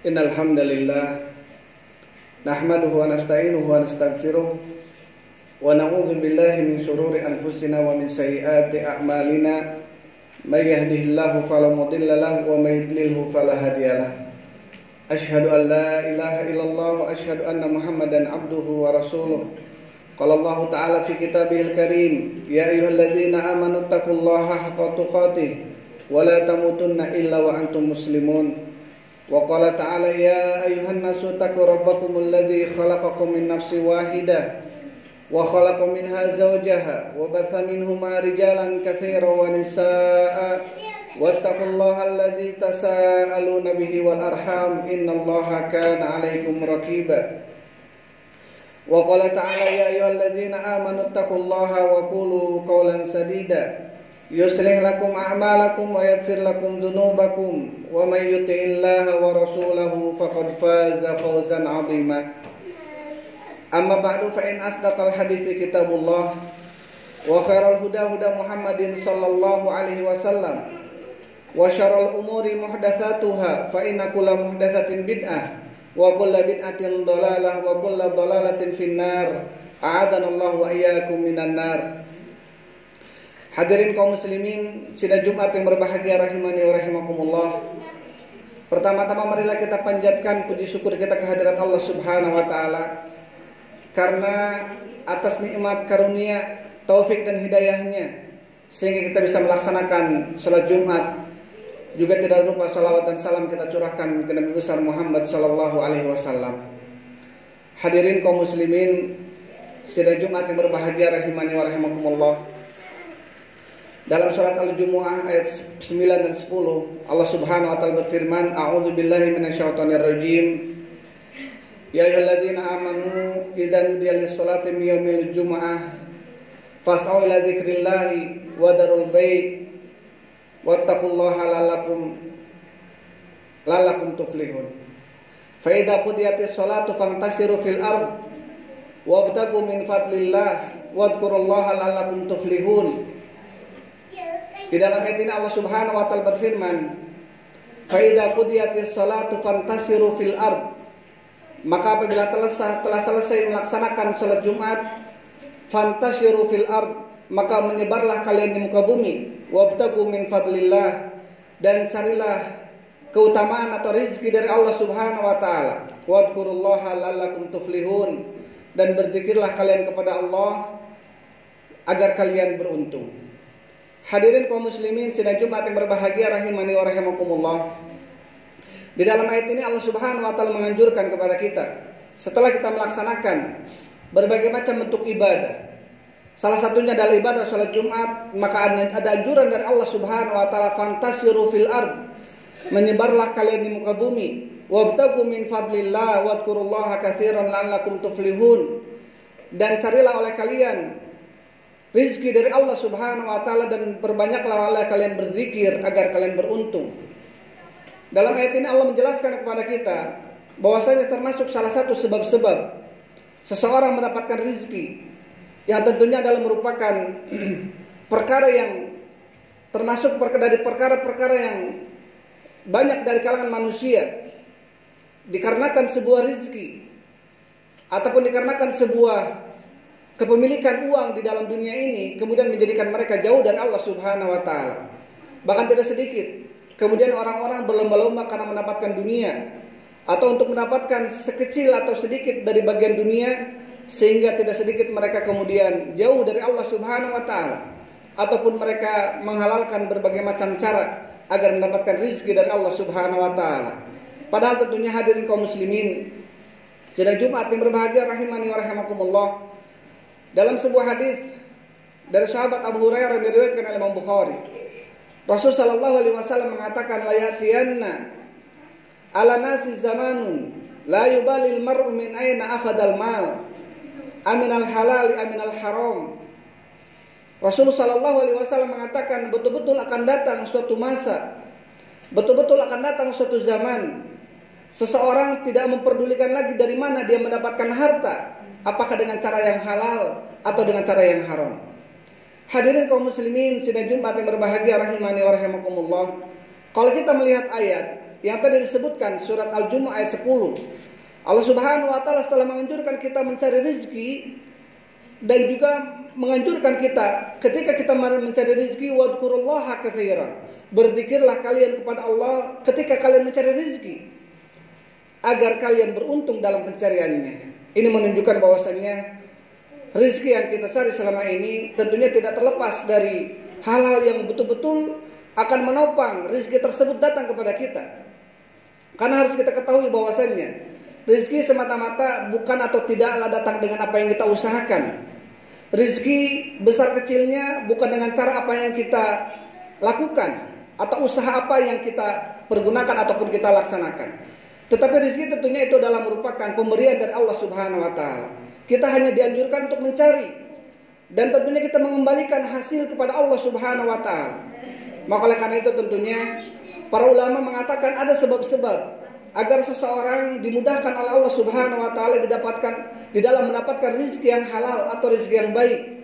Innal hamdalillah nahmaduhu wa nasta'inuhu wa nastaghfiruh wa na'udzu billahi min shururi anfusina wa min sayyiati a'malina may yahdihillahu fala mudilla lahu wa may yudlilhu fala hadiyalah. Asyhadu an la ilaha illallah wa asyhadu anna Muhammadan abduhu wa rasuluh. Qala Allah ta'ala fi kitabihil karim, ya ayyuhalladzina amanu taqullaha haqqa tuqatih wa la tamutunna illa wa antum muslimun. Wa qala ta'ala ya ayyuhan nasu taqu rabbakumul ladzi khalaqakum min nafsin wahidah wa khalaqa minha zawjaha wa batha minhuma rijalan katsiran wa nisaa'a wattaqullaha alladzi tasaaluna bihi wal arham innallaha kana 'alaikum raqiba. Wa qala ta'ala ya ayyuhalladzina amanu taqullaha wa qulu qawlan sadida yuslih lakum a'malakum wa yaghfir lakum dhunubakum wa may yuti'illaha wa rasulahu faqad faza fawzan 'azima. Amma ba'du, fa in asdaqal hadithi kitabullah wa khairal huda huda Muhammadin sallallahu alaihi wasallam wa syarrul umuri muhdatsatuha fa inna kulla muhdatsatin bid'ah wa kulla bid'atin dhalalah wa kulla dhalalatin finnar. A'adanallahu wa iyyakum minan nar. Hadirin kaum muslimin, sidang Jumat yang berbahagia rahimani wa rahimakumullah. Pertama-tama marilah kita panjatkan puji syukur kita kehadirat Allah Subhanahu wa taala karena atas nikmat karunia, taufik dan hidayahnya sehingga kita bisa melaksanakan salat Jumat. Juga tidak lupa salawat dan salam kita curahkan ke Nabi besar Muhammad sallallahu alaihi wasallam. Hadirin kaum muslimin, sidang Jumat yang berbahagia rahimani wa rahimakumullah. Dalam surat Al-Jumu'ah ayat 9 dan 10 Allah Subhanahu wa taala berfirman, a'udzu billahi minasyaitonir rajim. Ya ayyuhalladzina amanu idza nudiya lis-sholati min yaumil jumu'ah fas'au ila dzikrillahi wa darul bait wattaqullaha la'allakum tuflihun. Fa idza qudiyatis sholatu fantasiru fil ard wabtagu min fadlillah wadhkurullaha la'allakum tuflihun. Di dalam ayat ini Allah Subhanahu wa taala berfirman, "Fa idza qudiyatis sholatu fantasiru fil ard." Maka apabila telah selesai melaksanakan salat Jumat, fantasiru fil ard, maka menyebarlah kalian di muka bumi, wabtagu min fadlillah, dan carilah keutamaan atau rezeki dari Allah Subhanahu wa taala. Wadhkurullaha la'allakum tuflihun, dan berzikirlah kalian kepada Allah agar kalian beruntung. Hadirin kaum muslimin, sidang Jumat yang berbahagia rahimani wa rahimakumullah. Di dalam ayat ini Allah Subhanahu wa taala menganjurkan kepada kita setelah kita melaksanakan berbagai macam bentuk ibadah. Salah satunya adalah ibadah salat Jumat, maka ada anjuran dari Allah Subhanahu wa taala, fantasiru fil ard, menyebarlah kalian di muka bumi, wabtagu min fadlillah wadhkurullaha katsiran la'allakum tuflihun, dan carilah oleh kalian rizki dari Allah Subhanahu wa taala dan perbanyaklah oleh kalian berzikir agar kalian beruntung. Dalam ayat ini Allah menjelaskan kepada kita bahwasanya termasuk salah satu sebab-sebab seseorang mendapatkan rizki, yang tentunya adalah merupakan perkara yang termasuk dari perkara-perkara yang banyak dari kalangan manusia, dikarenakan sebuah rizki ataupun dikarenakan sebuah kepemilikan uang di dalam dunia ini kemudian menjadikan mereka jauh dari Allah Subhanahu wa taala. Bahkan tidak sedikit kemudian orang-orang berlomba-lomba karena mendapatkan dunia atau untuk mendapatkan sekecil atau sedikit dari bagian dunia, sehingga tidak sedikit mereka kemudian jauh dari Allah Subhanahu wa taala, ataupun mereka menghalalkan berbagai macam cara agar mendapatkan rezeki dari Allah Subhanahu wa taala. Padahal tentunya hadirin kaum muslimin, sidang Jumat yang berbahagia rahimani wa rahimakumullah, dalam sebuah hadis dari sahabat Abu Hurairah yang diriwayatkan oleh Imam Bukhari, Rasul sallallahu alaihi wasallam mengatakan, la yatiyanna ala nasi zamanun la yubalil mar'u min aina akhadal mal aminal halal aminal haram. Rasul sallallahu alaihi wasallam mengatakan betul-betul akan datang suatu masa, betul-betul akan datang suatu zaman, seseorang tidak memperdulikan lagi dari mana dia mendapatkan harta, apakah dengan cara yang halal atau dengan cara yang haram. Hadirin kaum muslimin, sidang Jumat yang berbahagia rahimani wa rahimakumullah. Kalau kita melihat ayat yang tadi disebutkan surat Al-Jumu'ah ayat 10. Allah Subhanahu wa taala setelah menganjurkan kita mencari rezeki dan juga menganjurkan kita ketika kita mencari rezeki, wadkurullaha katsiran. Berzikirlah kalian kepada Allah ketika kalian mencari rezeki agar kalian beruntung dalam pencariannya. Ini menunjukkan bahwasannya rezeki yang kita cari selama ini tentunya tidak terlepas dari hal-hal yang betul-betul akan menopang rezeki tersebut datang kepada kita. Karena harus kita ketahui bahwasannya rezeki semata-mata bukan atau tidaklah datang dengan apa yang kita usahakan. Rezeki besar kecilnya bukan dengan cara apa yang kita lakukan atau usaha apa yang kita pergunakan ataupun kita laksanakan. Tetapi rezeki tentunya itu adalah merupakan pemberian dari Allah Subhanahu wa taala. Kita hanya dianjurkan untuk mencari dan tentunya kita mengembalikan hasil kepada Allah Subhanahu wa taala. Maka oleh karena itu tentunya para ulama mengatakan ada sebab-sebab agar seseorang dimudahkan oleh Allah Subhanahu wa taala di dalam mendapatkan rezeki yang halal atau rezeki yang baik.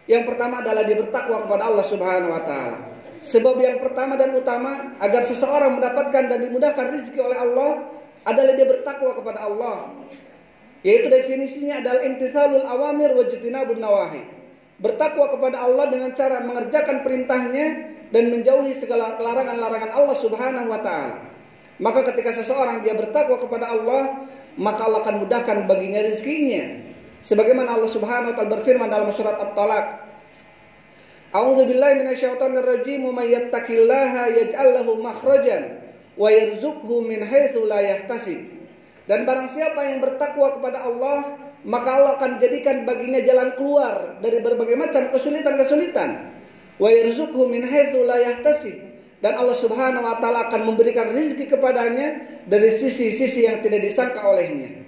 Yang pertama adalah dia bertakwa kepada Allah Subhanahu wa taala. Sebab yang pertama dan utama agar seseorang mendapatkan dan dimudahkan rezeki oleh Allah adalah dia bertakwa kepada Allah. Yaitu definisinya adalah imtithalul awamir wa ijtinabun nawahi. Bertakwa kepada Allah dengan cara mengerjakan perintahnya dan menjauhi segala larangan-larangan Allah Subhanahu wa taala. Maka ketika seseorang dia bertakwa kepada Allah, maka Allah akan mudahkan baginya rezekinya. Sebagaimana Allah Subhanahu wa taala berfirman dalam surat At-Talaq, A'udzubillahi minasyaitonir rajim, may yattaqillaha yaj'al lahu makhrajan wa yarzuqhu min haitsu la yahtasib. Dan barang siapa yang bertakwa kepada Allah, maka Allah akan jadikan baginya jalan keluar dari berbagai macam kesulitan-kesulitan. Wa yarzuqhu min haitsu la yahtasib. Dan Allah Subhanahu wa taala akan memberikan rezeki kepadanya dari sisi-sisi yang tidak disangka olehnya.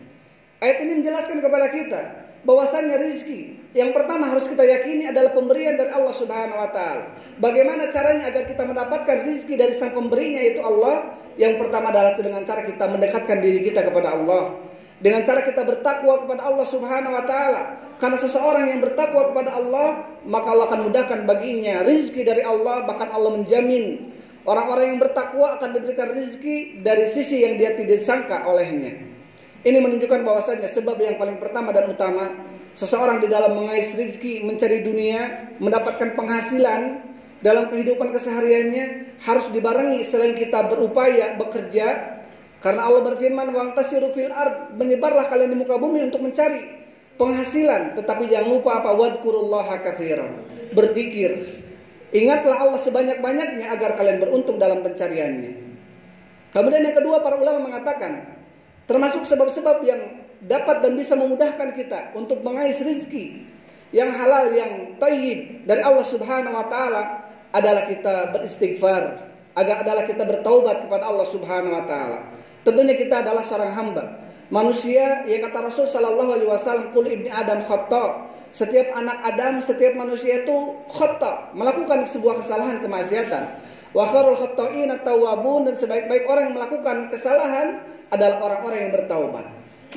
Ayat ini menjelaskan kepada kita bahwasannya rezeki yang pertama harus kita yakini adalah pemberian dari Allah Subhanahu wa taala. Bagaimana caranya agar kita mendapatkan rezeki dari sang pemberinya yaitu Allah? Yang pertama adalah dengan cara kita mendekatkan diri kita kepada Allah. Dengan cara kita bertakwa kepada Allah Subhanahu wa taala. Karena seseorang yang bertakwa kepada Allah, maka Allah akan mudahkan baginya rezeki dari Allah, bahkan Allah menjamin orang-orang yang bertakwa akan diberikan rezeki dari sisi yang dia tidak sangka olehnya. Ini menunjukkan bahwasanya sebab yang paling pertama dan utama seseorang di dalam mengais rezeki, mencari dunia, mendapatkan penghasilan dalam kehidupan kesehariannya harus dibarengi selain kita berupaya bekerja. Karena Allah berfirman, "Wantasiru fil ard", menyebarlah kalian di muka bumi untuk mencari penghasilan, tetapi jangan lupa apa? Wadkurullaha katsiran. Berzikir. Ingatlah Allah sebanyak-banyaknya agar kalian beruntung dalam pencariannya. Kemudian yang kedua, para ulama mengatakan termasuk sebab-sebab yang dapat dan bisa memudahkan kita untuk mengais rezeki yang halal, yang thayyib dari Allah Subhanahu wa taala adalah kita beristighfar, adalah kita bertaubat kepada Allah Subhanahu wa taala. Tentunya kita adalah seorang hamba, manusia yang kata Rasul sallallahu alaihi wasallam, "Qul ibni Adam khata." Setiap anak Adam, setiap manusia itu khata, melakukan sebuah kesalahan, kemaksiatan. Wa khairul khata'in at-tawwabun, dan sebaik-baik orang yang melakukan kesalahan adalah orang-orang yang bertaubat.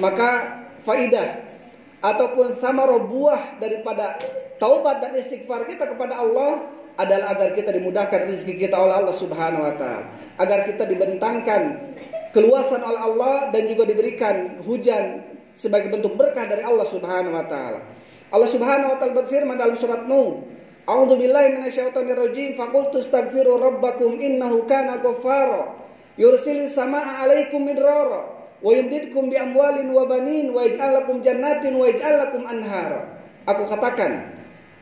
Maka faidah ataupun samarah buah daripada taubat dan istighfar kita kepada Allah adalah agar kita dimudahkan rezeki kita oleh Allah Subhanahu wa taala, agar kita dibentangkan keluasan oleh Allah dan juga diberikan hujan sebagai bentuk berkah dari Allah Subhanahu wa taala. Allah Subhanahu wa taala berfirman dalam surat Nuh, A'udzubillahi minasyaitonir rajim, faqultu astaghfiru rabbakum innahu kana ghaffara yursilis samaa'a 'alaikum midrara wa yumdidkum bi amwalin wa banin wa yaj'al lakum jannatin wa yaj'al lakum anhara. Aku katakan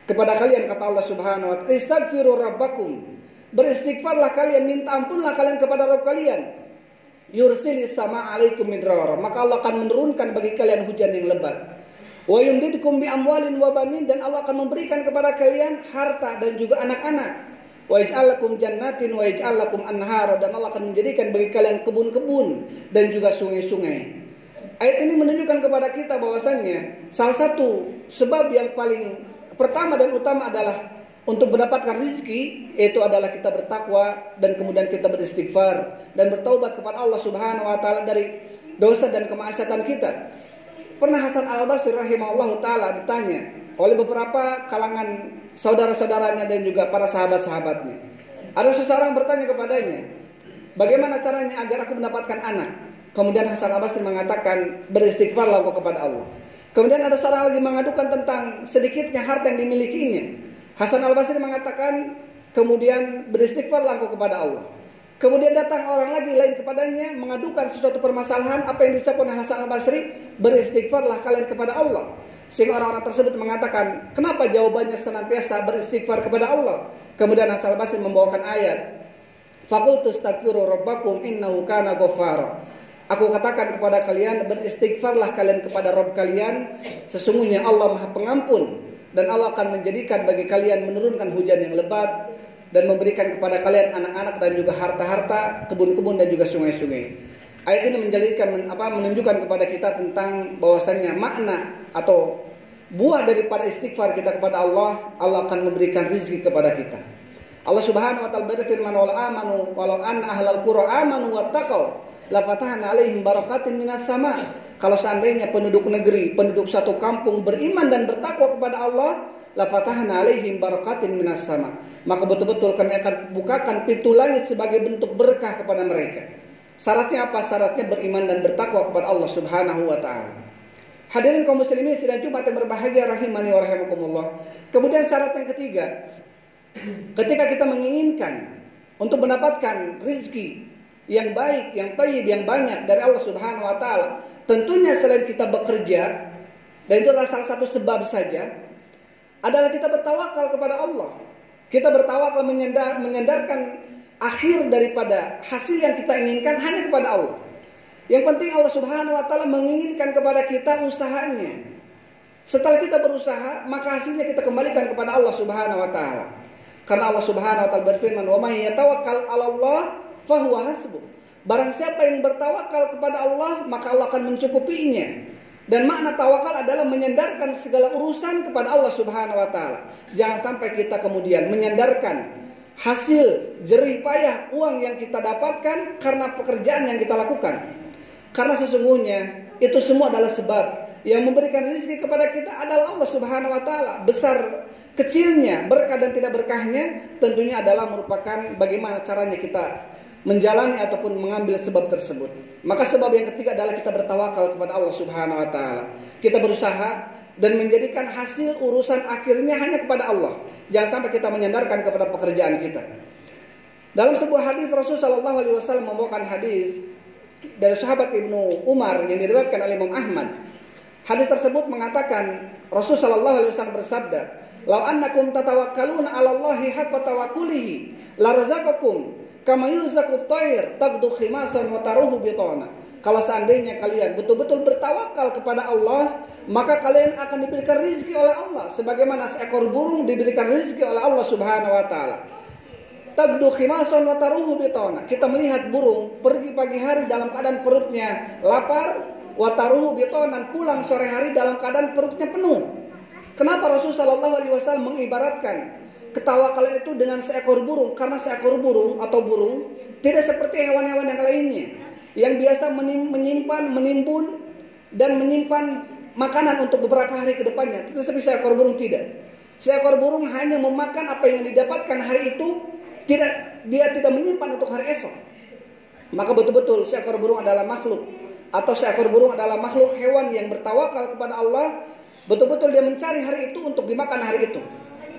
kepada kalian, kata Allah Subhanahu wa taala, istaghfiru rabbakum, beristighfarlah kalian, minta ampunlah kalian kepada Rabb kalian. Yursilis samaa'a 'alaikum midrara, maka Allah akan menurunkan bagi kalian hujan yang lebat. Wa yumdidkum bi amwalin wa banin, dan Allah akan memberikan kepada kalian harta dan juga anak-anak. Wa yaj'al lakum jannatin wa yaj'al lakum anhara, dan Allah akan menjadikan bagi kalian kebun-kebun dan juga sungai-sungai. Ayat ini menunjukkan kepada kita bahwasannya salah satu sebab yang paling pertama dan utama adalah untuk mendapatkan rezeki, yaitu adalah kita bertakwa dan kemudian kita beristighfar dan bertaubat kepada Allah Subhanahu wa taala dari dosa dan kemaksiatan kita. Pernah Hasan Al-Basri rahimahullah ta'ala ditanya oleh beberapa kalangan saudara-saudaranya dan juga para sahabat-sahabatnya. Ada seseorang bertanya kepadanya, bagaimana caranya agar aku mendapatkan anak? Kemudian Hasan al-Basri mengatakan, beristighfarlah kau kepada Allah. Kemudian ada seorang lagi mengadukan tentang sedikitnya harta yang dimilikinya. Hasan al-Basri mengatakan, kemudian beristighfarlah kau kepada Allah. Kemudian datang orang lagi lain kepadanya mengadukan sesuatu permasalahan. Apa yang diucapkan Hasan al-Basri? Beristighfarlah kalian kepada Allah. Sehingga orang-orang tersebut mengatakan, kenapa jawabannya senantiasa beristighfar kepada Allah? Kemudian Hasan al-Basri membawakan ayat, faqultu astaghfiru rabbakum innahu kana ghaffara. Aku katakan kepada kalian, beristighfarlah kalian kepada Rabb kalian, sesungguhnya Allah Maha Pengampun, dan Allah akan menjadikan bagi kalian menurunkan hujan yang lebat dan memberikan kepada kalian anak-anak dan juga harta-harta, kebun-kebun dan juga sungai-sungai. Ayat ini menunjukkan kepada kita tentang bahwasannya makna atau buah daripada istighfar kita kepada Allah, Allah akan memberikan rezeki kepada kita. Allah Subhanahu wa taala berfirman, walau an ahlal qura amanu wattaqau la fatahna alaihim barakatin minas sama. Kalau seandainya penduduk negeri, penduduk satu kampung beriman dan bertakwa kepada Allah, la fatahna alaihim barakatin minas sama, maka betul-betul kami akan bukakan pintu langit sebagai bentuk berkah kepada mereka. Syaratnya apa? Syaratnya beriman dan bertakwa kepada Allah Subhanahu wa taala. Hadirin kaum muslimin sidang Jumat yang berbahagia rahimani wa rahimakumullah. Kemudian syarat yang ketiga, ketika kita menginginkan untuk mendapatkan rezeki yang baik, yang thayyib, yang banyak dari Allah Subhanahu wa taala, tentunya selain kita bekerja, dan itu adalah salah satu sebab saja, adalah kita bertawakal kepada Allah. Kita bertawakal menyandarkan akhir daripada hasil yang kita inginkan hanya kepada Allah. Yang penting Allah Subhanahu wa taala menginginkan kepada kita usahanya. Setelah kita berusaha, maka hasilnya kita kembalikan kepada Allah Subhanahu wa taala. Karena Allah Subhanahu wa taala berfirman, "Wa may yatawakkal 'ala Allah fahuwa hasbuh." Barang siapa yang bertawakal kepada Allah, maka Allah akan mencukupinya. Dan makna tawakal adalah menyandarkan segala urusan kepada Allah Subhanahu wa taala. Jangan sampai kita kemudian menyandarkan hasil jerih payah uang yang kita dapatkan karena pekerjaan yang kita lakukan. Karena sesungguhnya itu semua adalah sebab. Yang memberikan rezeki kepada kita adalah Allah Subhanahu wa taala. Besar kecilnya, berkah dan tidak berkahnya tentunya adalah merupakan bagaimana caranya kita menjalani ataupun mengambil sebab tersebut. Maka sebab yang ketiga adalah kita bertawakal kepada Allah Subhanahu wa taala. Kita berusaha dan menjadikan hasil urusan akhirnya hanya kepada Allah. Jangan sampai kita menyandarkan kepada pekerjaan kita. Dalam sebuah hadis Rasulullah sallallahu alaihi wasallam membawakan hadis dari sahabat Ibnu Umar yang diriwayatkan oleh Imam Ahmad. Hadis tersebut mengatakan Rasulullah sallallahu alaihi wasallam bersabda, "Lau annakum tatawakkaluna 'ala Allahi haqqa tawakkulihi la razaqakum kama yurzaqut tayr taqdu khimasan wa taruhu bitana." Kalau seandainya kalian betul-betul bertawakal kepada Allah, maka kalian akan diberikan rezeki oleh Allah sebagaimana seekor burung diberikan rezeki oleh Allah Subhanahu wa taala. Taqdu khimasan wa taruhu bitana. Kita melihat burung pergi pagi hari dalam keadaan perutnya lapar, wa taruhu bitanan, pulang sore hari dalam keadaan perutnya penuh. Kenapa Rasulullah sallallahu alaihi wasallam mengibaratkan ketawakalan itu dengan seekor burung? Karena seekor burung atau burung tidak seperti hewan-hewan yang lainnya yang biasa menyimpan, menimbun dan menyimpan makanan untuk beberapa hari ke depannya. Tetapi seekor burung tidak. Seekor burung hanya memakan apa yang didapatkan hari itu, dia tidak menyimpan untuk hari esok. Maka betul-betul seekor burung adalah makhluk, atau seekor burung adalah makhluk hewan yang bertawakal kepada Allah. Betul-betul dia mencari hari itu untuk dimakan hari itu.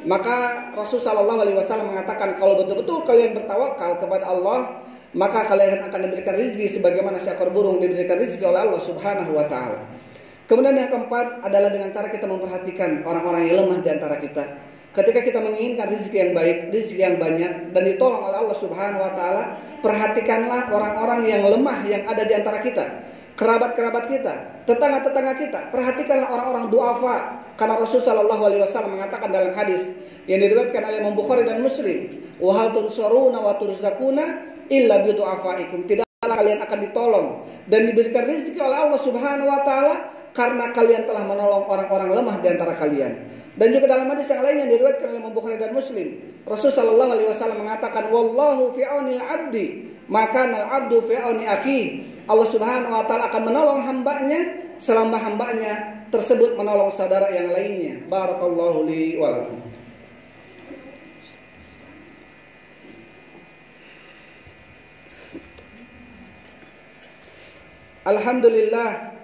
Maka Rasulullah sallallahu alaihi wasallam mengatakan, kalau betul-betul kalian bertawakal kepada Allah, maka kalian akan diberikan rezeki sebagaimana seekor burung diberikan rezeki oleh Allah Subhanahu wa taala. Kemudian yang keempat adalah dengan cara kita memperhatikan orang-orang yang lemah di antara kita. Ketika kita menginginkan rezeki yang baik, rezeki yang banyak dan ditolong oleh Allah Subhanahu wa taala, perhatikanlah orang-orang yang lemah yang ada di antara kita. Kerabat-kerabat kita, tetangga-tetangga kita, perhatikanlah orang-orang duafa. Karena Rasulullah sallallahu alaihi wasallam mengatakan dalam hadis yang diriwayatkan oleh Imam Bukhari dan Muslim, "Wa hal tunsuruna wa turzakuna illa bi du'afaikum." Tidaklah kalian akan ditolong dan diberikan rezeki oleh Allah Subhanahu wa taala karena kalian telah menolong orang-orang lemah di antara kalian. Dan juga dalam hadis yang lain yang diriwayatkan oleh Imam Bukhari dan Muslim, Rasulullah sallallahu alaihi wasallam mengatakan, "Wallahu fi aunil 'abdi, maka al-'abdu fi auni akhi." Allah Subhanahu wa taala akan menolong hambanya selama hambanya tersebut menolong saudara yang lainnya. Barakallahu li wa lakum. Alhamdulillah.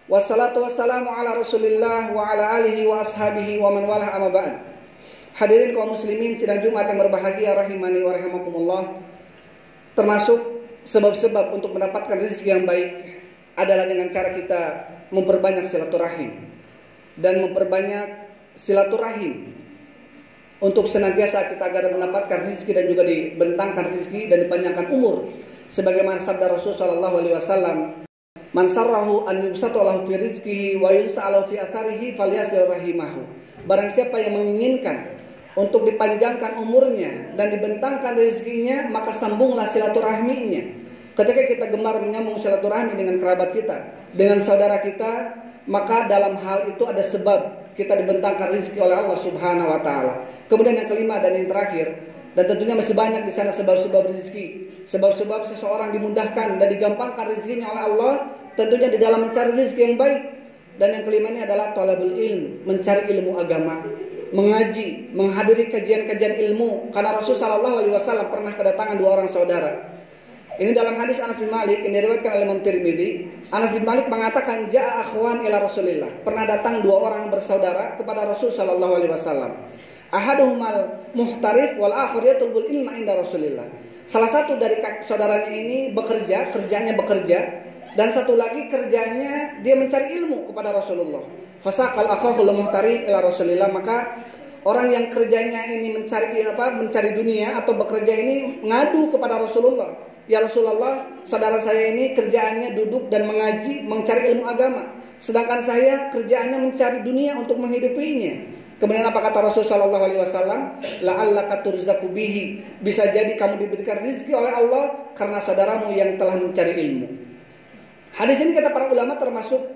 Wassalatu wassalamu ala Rasulillah wa ala alihi wa ashabihi wa man walah amma ba'd. Hadirin kaum muslimin sidang Jumat yang berbahagia rahimani wa rahimakumullah. Termasuk sebab-sebab untuk mendapatkan rezeki yang baik adalah dengan cara kita memperbanyak silaturahim dan memperbanyak silaturahim untuk senantiasa kita agar mendapatkan rezeki dan juga dibentangkan rezeki dan dipanjangkan umur. Sebagaimana sabda Rasul sallallahu alaihi wasallam, "Man sarrahu an yubsata lahu fi rizqihi wa yunsa'alahu fi atharihi falyasil rahimahu." Barang siapa yang menginginkan untuk dipanjangkan umurnya dan dibentangkan rezekinya, maka sambunglah silaturahminya. Ketika kita gemar menyambung silaturahmi dengan kerabat kita, dengan saudara kita, maka dalam hal itu ada sebab kita dibentangkan rezeki oleh Allah Subhanahu wa taala. Kemudian yang kelima dan yang terakhir, dan tentunya masih banyak di sana sebab-sebab rezeki, sebab-sebab seseorang dimudahkan dan digampangkan rezekinya oleh Allah, tentunya di dalam mencari rezeki yang baik. Dan yang kelima ini adalah talabul ilm, mencari ilmu agama, mengaji, menghadiri kajian-kajian ilmu. Karena Rasul sallallahu alaihi wasallam pernah kedatangan dua orang saudara. Ini dalam hadis Anas bin Malik yang diriwayatkan oleh Imam Tirmidzi. Anas bin Malik mengatakan, "Ja'a akhwan ila Rasulillah." Pernah datang dua orang bersaudara kepada Rasul sallallahu alaihi wasallam. Ahaduhumal muhtarif wal akhar yatlubul ilma inda Rasulillah. Salah satu dari saudaranya ini kerjanya bekerja, dan satu lagi kerjanya dia mencari ilmu kepada Rasulullah. Fasaqal akhahul muhtarif ila Rasulillah, maka orang yang kerjanya ini mencari dunia atau bekerja ini ngadu kepada Rasulullah. Ya Rasulullah, saudara saya ini kerjaannya duduk dan mengaji, mencari ilmu agama, sedangkan saya kerjaannya mencari dunia untuk menghidupinya. Kemudian apa kata Rasul sallallahu alaihi wasallam? La'allaka turzaqu bihi. Bisa jadi kamu diberikan rezeki oleh Allah karena saudaramu yang telah mencari ilmu. Hadis ini kata para ulama termasuk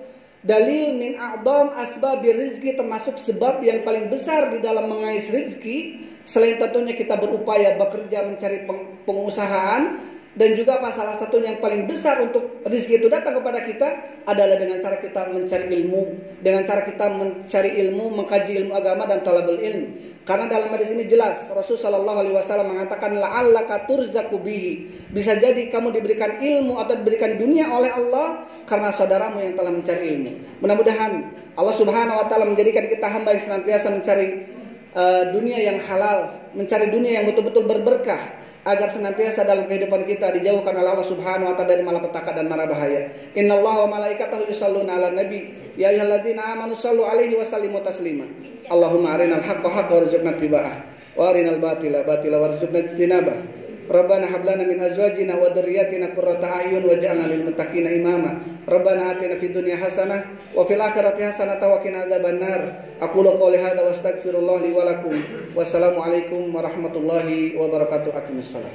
dalil min a'dham asbabir rizki, termasuk sebab yang paling besar di dalam mengais rezeki. Selain tentunya kita berupaya bekerja mencari pengusahaan, dan juga salah satu yang paling besar untuk rezeki itu datang kepada kita adalah dengan cara kita mencari ilmu, dengan cara kita mencari ilmu, mengkaji ilmu agama dan talabul ilm. Karena dalam hadis ini jelas Rasul sallallahu alaihi wasallam mengatakan la'allaka turzaqu bihi. Bisa jadi kamu diberikan ilmu atau diberikan dunia oleh Allah karena saudaramu yang telah mencari ilmu. Mudah-mudahan Allah Subhanahu wa taala menjadikan kita hamba yang senantiasa mencari dunia yang halal, mencari dunia yang betul-betul berberkah, agar senantiasa dalam kehidupan kita dijauhkan oleh Allah Subhanahu wa taala dari malapetaka dan mara bahaya. Innallaha wa malaikatahu yusholluna 'alan nabi ya ayyuhalladzina amanu shallu 'alaihi wa sallimu taslima. Allahumma arinal haqqo haqqan warzuqna ittiba'ah wa arinal batila batila warzuqna ijtinabah. Rabbana hab lana min azwajina wa dhurriyyatina qurrata a'yun waj'alna lil muttaqina imama. Rabbana atina fid dunya hasanah wa fil akhirati hasanah wa qina adzabannar. Aqulu qouli hadza wa astaghfirullah li wa lakum. Wassalamu alaikum warahmatullahi wabarakatuh. Aqimussalam.